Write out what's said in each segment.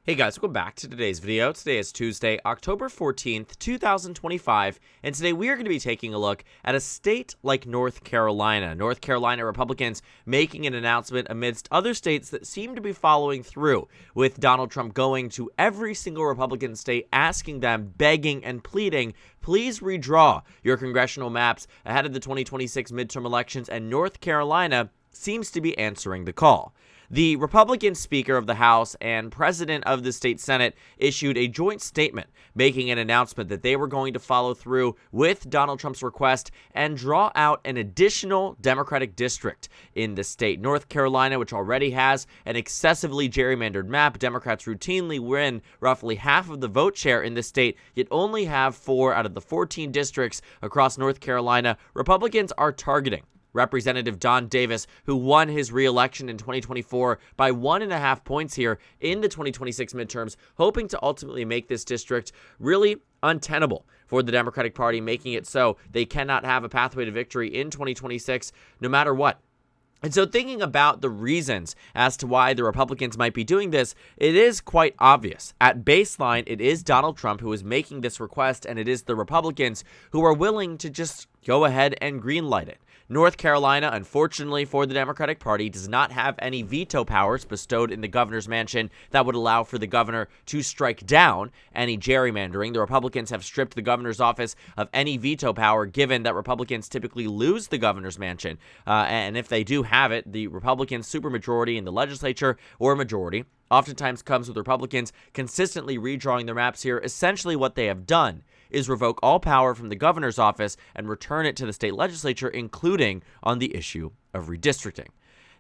Hey guys, welcome back to today's video. Today is Tuesday, October 14th, 2025, and today we are going to be taking a look at a state like North Carolina. North Carolina Republicans making an announcement amidst other states that seem to be following through, with Donald Trump going to every single Republican state, asking them, begging and pleading, please redraw your congressional maps ahead of the 2026 midterm elections, and North Carolina seems to be answering the call. The Republican Speaker of the House and President of the State Senate issued a joint statement making an announcement that they were going to follow through with Donald Trump's request and draw out an additional Democratic district in the state. North Carolina, which already has an excessively gerrymandered map, Democrats routinely win roughly half of the vote share in the state, yet only have 4 out of the 14 districts across North Carolina Republicans are targeting. Representative Don Davis, who won his re-election in 2024 by 1.5 points here in the 2026 midterms, hoping to ultimately make this district really untenable for the Democratic Party, making it so they cannot have a pathway to victory in 2026 no matter what. And so thinking about the reasons as to why the Republicans might be doing this, it is quite obvious. At baseline, it is Donald Trump who is making this request, and it is the Republicans who are willing to just go ahead and greenlight it. North Carolina, unfortunately for the Democratic Party, does not have any veto powers bestowed in the governor's mansion that would allow for the governor to strike down any gerrymandering. The Republicans have stripped the governor's office of any veto power, given that Republicans typically lose the governor's mansion. And if they do have it, the Republican supermajority in the legislature or majority oftentimes comes with Republicans consistently redrawing their maps here. Essentially what they have done is revoke all power from the governor's office and return it to the state legislature, including on the issue of redistricting.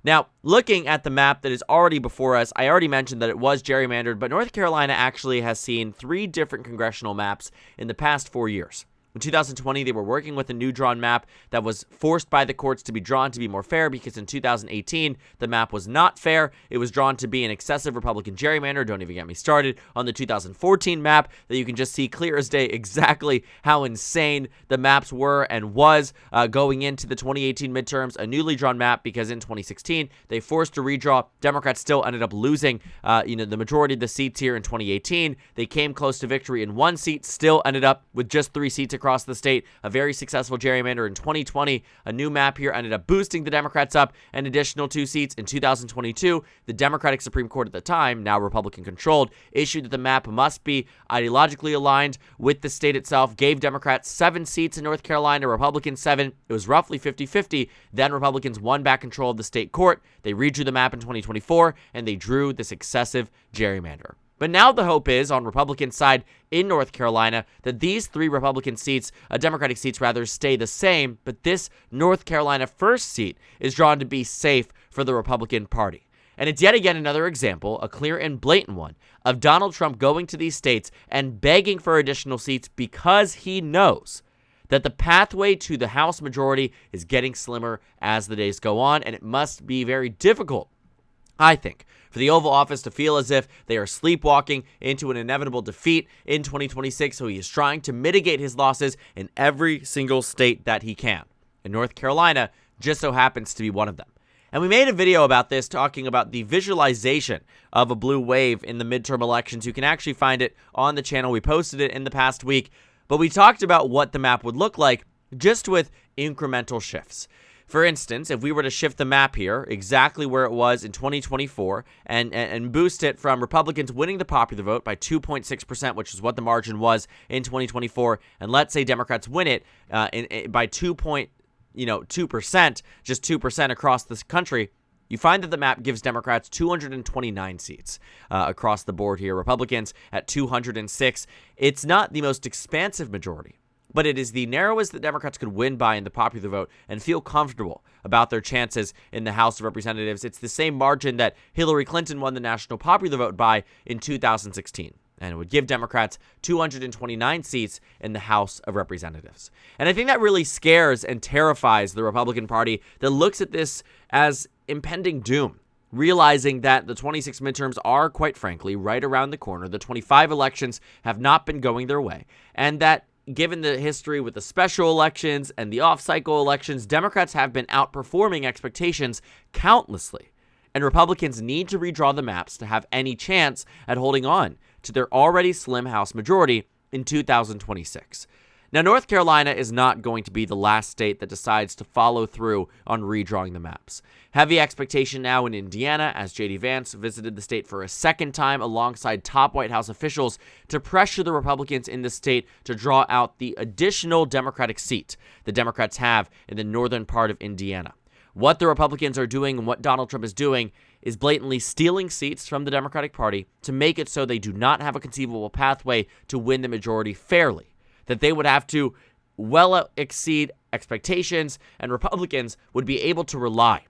Now, looking at the map that is already before us, I already mentioned that it was gerrymandered, but North Carolina actually has seen 3 different congressional maps in the past 4 years. In 2020, they were working with a new drawn map that was forced by the courts to be drawn to be more fair, because in 2018, the map was not fair. It was drawn to be an excessive Republican gerrymander. Don't even get me started on the 2014 map that you can just see clear as day exactly how insane the maps were and was going into the 2018 midterms. A newly drawn map, because in 2016, they forced a redraw. Democrats still ended up losing the majority of the seats here in 2018. They came close to victory in 1 seat, still ended up with just 3 seats across the state. A very successful gerrymander in 2020. A new map here ended up boosting the Democrats up an additional 2 seats. In 2022, the Democratic Supreme Court at the time, now Republican controlled, issued that the map must be ideologically aligned with the state itself, gave Democrats 7 seats in North Carolina, Republicans 7. It was roughly 50-50. Then Republicans won back control of the state court. They redrew the map in 2024, and they drew this excessive gerrymander. But now the hope is, on Republican side in North Carolina, that these 3 Republican seats, Democratic seats rather, stay the same, but this North Carolina 1st seat is drawn to be safe for the Republican Party. And it's yet again another example, a clear and blatant one, of Donald Trump going to these states and begging for additional seats because he knows that the pathway to the House majority is getting slimmer as the days go on, and it must be very difficult, I think, for the Oval Office to feel as if they are sleepwalking into an inevitable defeat in 2026, so he is trying to mitigate his losses in every single state that he can. And North Carolina just so happens to be one of them. And we made a video about this, talking about the visualization of a blue wave in the midterm elections. You can actually find it on the channel. We posted it in the past week, but we talked about what the map would look like just with incremental shifts. For instance, if we were to shift the map here exactly where it was in 2024 and boost it from Republicans winning the popular vote by 2.6%, which is what the margin was in 2024, and let's say Democrats win it by 2%, just 2% across this country, you find that the map gives Democrats 229 seats across the board here. Republicans at 206. It's not the most expansive majority, but it is the narrowest that Democrats could win by in the popular vote and feel comfortable about their chances in the House of Representatives. It's the same margin that Hillary Clinton won the national popular vote by in 2016. And it would give Democrats 229 seats in the House of Representatives. And I think that really scares and terrifies the Republican Party that looks at this as impending doom, realizing that the 26 midterms are, quite frankly, right around the corner. The 25 elections have not been going their way, and that given the history with the special elections and the off-cycle elections, Democrats have been outperforming expectations countlessly. and Republicans need to redraw the maps to have any chance at holding on to their already slim House majority in 2026. Now, North Carolina is not going to be the last state that decides to follow through on redrawing the maps. Heavy expectation now in Indiana as J.D. Vance visited the state for a second time alongside top White House officials to pressure the Republicans in the state to draw out the additional Democratic seat the Democrats have in the northern part of Indiana. What the Republicans are doing and what Donald Trump is doing is blatantly stealing seats from the Democratic Party to make it so they do not have a conceivable pathway to win the majority fairly, that they would have to well exceed expectations, and Republicans would be able to rely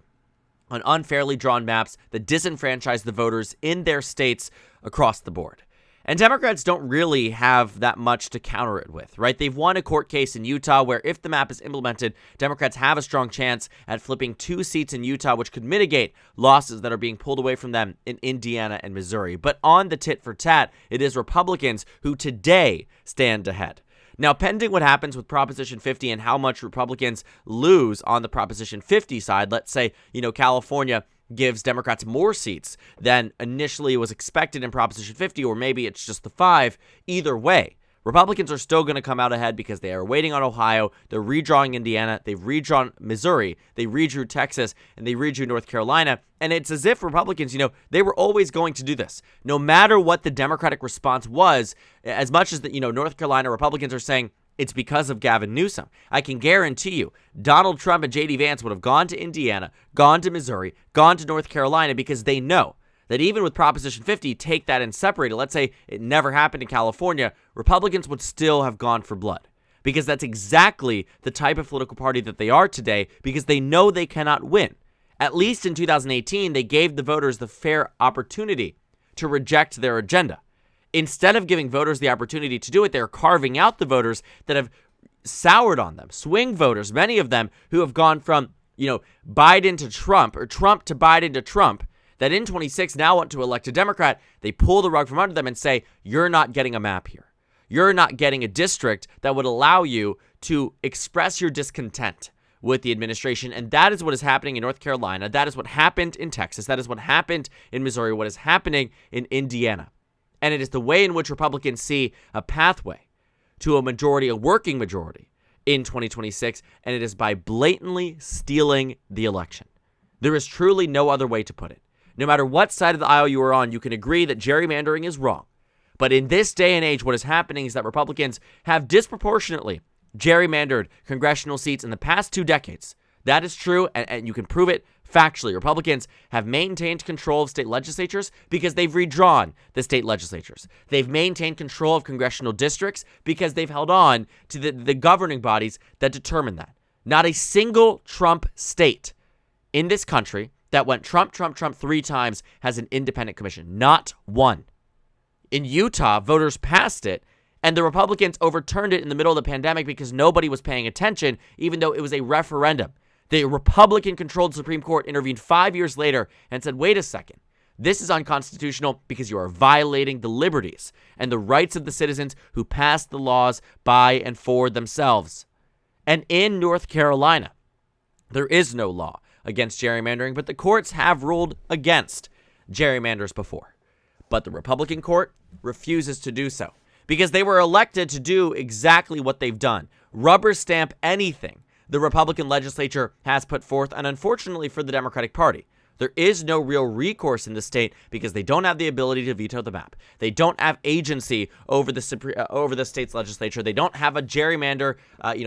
on unfairly drawn maps that disenfranchise the voters in their states across the board. And Democrats don't really have that much to counter it with, right? They've won a court case in Utah where if the map is implemented, Democrats have a strong chance at flipping 2 seats in Utah, which could mitigate losses that are being pulled away from them in Indiana and Missouri. But on the tit for tat, it is Republicans who today stand ahead. Now, pending what happens with Proposition 50 and how much Republicans lose on the Proposition 50 side, let's say, California gives Democrats more seats than initially was expected in Proposition 50, or maybe it's just the 5. Either way, Republicans are still going to come out ahead because they are waiting on Ohio, they're redrawing Indiana, they've redrawn Missouri, they redrew Texas, and they redrew North Carolina. And it's as if Republicans, they were always going to do this. No matter what the Democratic response was, as much as North Carolina Republicans are saying it's because of Gavin Newsom, I can guarantee you Donald Trump and J.D. Vance would have gone to Indiana, gone to Missouri, gone to North Carolina, because they know that even with Proposition 50, take that and separate it. Let's say it never happened in California, Republicans would still have gone for blood, because that's exactly the type of political party that they are today, because they know they cannot win. At least in 2018, they gave the voters the fair opportunity to reject their agenda. Instead of giving voters the opportunity to do it, they're carving out the voters that have soured on them. Swing voters, many of them who have gone from, Biden to Trump, or Trump to Biden to Trump, that in 26 now want to elect a Democrat. They pull the rug from under them and say, you're not getting a map here. You're not getting a district that would allow you to express your discontent with the administration. And that is what is happening in North Carolina. That is what happened in Texas. That is what happened in Missouri. What is happening in Indiana. And it is the way in which Republicans see a pathway to a majority, a working majority in 2026. And it is by blatantly stealing the election. There is truly no other way to put it. No matter what side of the aisle you are on, you can agree that gerrymandering is wrong. But in this day and age, what is happening is that Republicans have disproportionately gerrymandered congressional seats in the past 2 decades. That is true, and you can prove it factually. Republicans have maintained control of state legislatures because they've redrawn the state legislatures. They've maintained control of congressional districts because they've held on to the governing bodies that determine that. Not a single Trump state in this country that went Trump, Trump, Trump 3 times has an independent commission. Not one. In Utah, voters passed it, and the Republicans overturned it in the middle of the pandemic because nobody was paying attention, even though it was a referendum. The Republican-controlled Supreme Court intervened 5 years later and said, wait a second, this is unconstitutional because you are violating the liberties and the rights of the citizens who passed the laws by and for themselves. And in North Carolina, there is no law against gerrymandering, but the courts have ruled against gerrymanders before. But the Republican court refuses to do so because they were elected to do exactly what they've done. Rubber stamp anything the Republican legislature has put forth, and unfortunately for the Democratic Party, there is no real recourse in the state because they don't have the ability to veto the map. They don't have agency over the state's legislature. They don't have a gerrymander,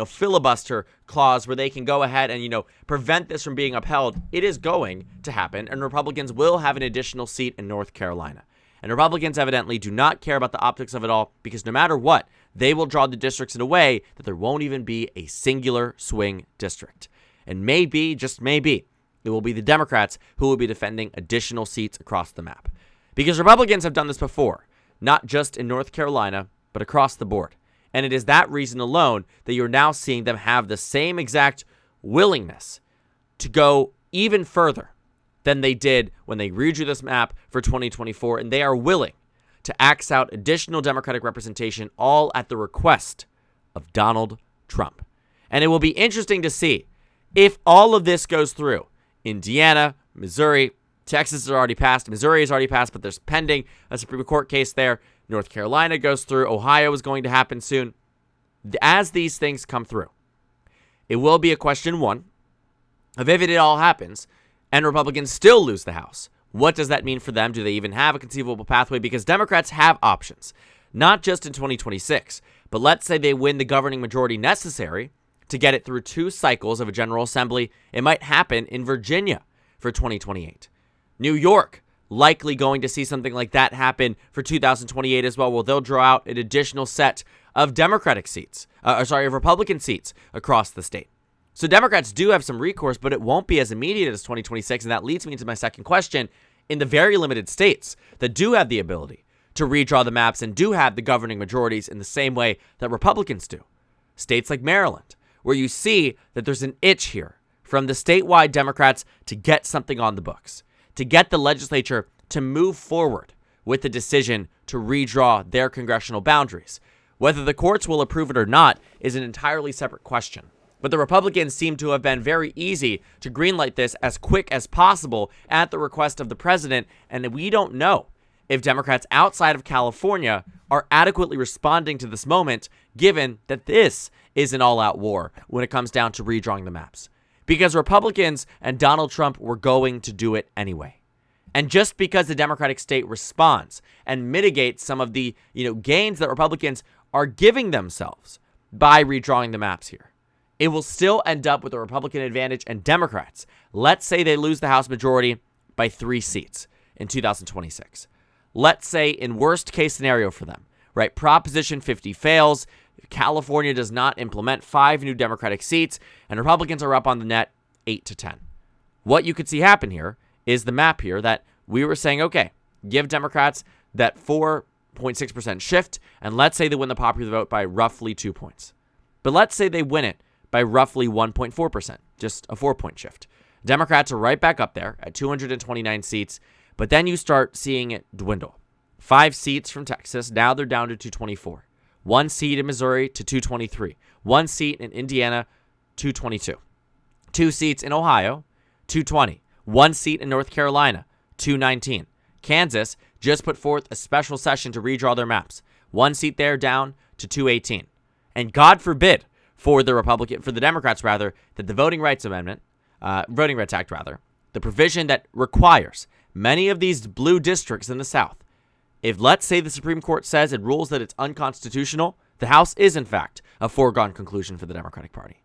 filibuster clause where they can go ahead and, prevent this from being upheld. It is going to happen, and Republicans will have an additional seat in North Carolina. And Republicans evidently do not care about the optics of it all because no matter what, they will draw the districts in a way that there won't even be a singular swing district. And maybe, just maybe, it will be the Democrats who will be defending additional seats across the map. Because Republicans have done this before, not just in North Carolina, but across the board. And it is that reason alone that you're now seeing them have the same exact willingness to go even further than they did when they redrew this map for 2024. And they are willing to axe out additional Democratic representation, all at the request of Donald Trump. And it will be interesting to see if all of this goes through. Indiana, Missouri, Texas has already passed. Missouri has already passed, but there's pending a Supreme Court case there. North Carolina goes through. Ohio is going to happen soon. As these things come through, it will be a question, one, of if it all happens and Republicans still lose the House. What does that mean for them? Do they even have a conceivable pathway? Because Democrats have options, not just in 2026, but let's say they win the governing majority necessary to get it through 2 cycles of a General Assembly. It might happen in Virginia for 2028. New York, likely going to see something like that happen for 2028 as well, where they'll draw out an additional set of Democratic seats, of Republican seats across the state. So Democrats do have some recourse, but it won't be as immediate as 2026, and that leads me to my second question. In the very limited states that do have the ability to redraw the maps and do have the governing majorities in the same way that Republicans do, states like Maryland, where you see that there's an itch here from the statewide Democrats to get something on the books, to get the legislature to move forward with the decision to redraw their congressional boundaries. Whether the courts will approve it or not is an entirely separate question. But the Republicans seem to have been very easy to greenlight this as quick as possible at the request of the president, and we don't know if Democrats outside of California are adequately responding to this moment, given that this is an all-out war when it comes down to redrawing the maps. Because Republicans and Donald Trump were going to do it anyway. And just because the Democratic state responds and mitigates some of the gains that Republicans are giving themselves by redrawing the maps here, it will still end up with a Republican advantage, and Democrats, let's say they lose the House majority by 3 seats in 2026. Let's say in worst case scenario for them, right? Proposition 50 fails. California does not implement 5 new Democratic seats, and Republicans are up on the net 8-10. What you could see happen here is the map here that we were saying, okay, give Democrats that 4.6% shift, and let's say they win the popular vote by roughly 2 points. But let's say they win it by roughly 1.4%, just a 4-point shift. Democrats are right back up there at 229 seats, but then you start seeing it dwindle. 5 seats from Texas, now they're down to 224. 1 seat in Missouri to 223. 1 seat in Indiana, 222. 2 seats in Ohio, 220. 1 seat in North Carolina, 219. Kansas just put forth a special session to redraw their maps. 1 seat there down to 218. And God forbid for the Democrats that the Voting Rights Act, the provision that requires many of these blue districts in the South, if let's say the Supreme Court says it rules that it's unconstitutional, the House is in fact a foregone conclusion for the Democratic Party.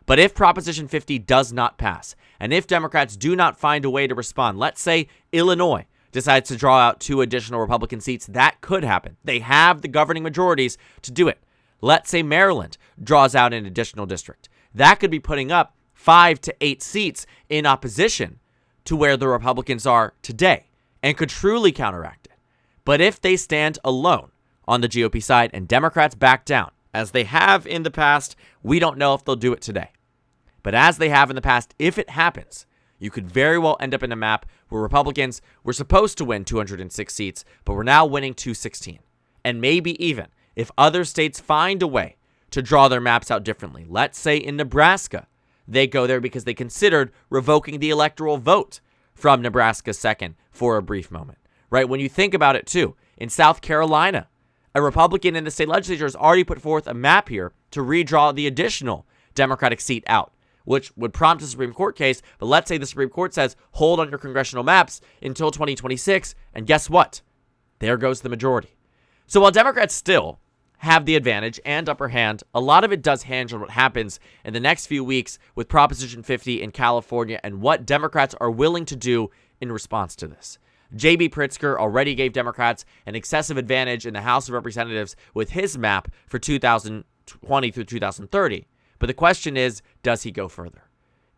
But if Proposition 50 does not pass, and if Democrats do not find a way to respond, let's say Illinois decides to draw out 2 additional Republican seats, that could happen. They have the governing majorities to do it. Let's say Maryland draws out an additional district. That could be putting up 5 to 8 seats in opposition to where the Republicans are today and could truly counteract it. But if they stand alone on the GOP side and Democrats back down, as they have in the past, we don't know if they'll do it today. But as they have in the past, if it happens, you could very well end up in a map where Republicans were supposed to win 206 seats, but we're now winning 216. And maybe even if other states find a way to draw their maps out differently. Let's say in Nebraska, they go there because they considered revoking the electoral vote from Nebraska's second for a brief moment, right? When you think about it too, in South Carolina, a Republican in the state legislature has already put forth a map here to redraw the additional Democratic seat out, which would prompt a Supreme Court case. But let's say the Supreme Court says, hold on your congressional maps until 2026, and guess what? There goes the majority. So while Democrats still have the advantage and upper hand, a lot of it does hinge on what happens in the next few weeks with Proposition 50 in California and what Democrats are willing to do in response to this. J.B. Pritzker already gave Democrats an excessive advantage in the House of Representatives with his map for 2020 through 2030. But the question is, does he go further?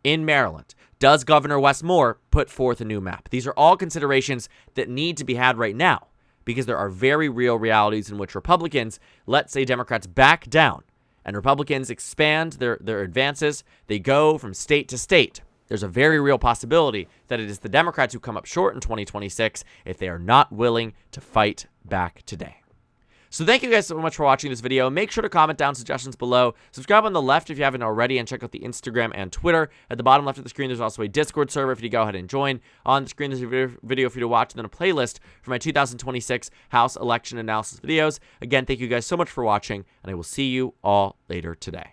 In Maryland, does Governor Wes Moore put forth a new map? These are all considerations that need to be had right now, because there are very real realities in which Republicans, let's say Democrats back down, and Republicans expand their advances. They go from state to state. There's a very real possibility that it is the Democrats who come up short in 2026 if they are not willing to fight back today. So thank you guys so much for watching this video. Make sure to comment down suggestions below. Subscribe on the left if you haven't already, and check out the Instagram and Twitter. At the bottom left of the screen, there's also a Discord server for you to go ahead and join. On the screen, there's a video for you to watch, and then a playlist for my 2026 House election analysis videos. Again, thank you guys so much for watching, and I will see you all later today.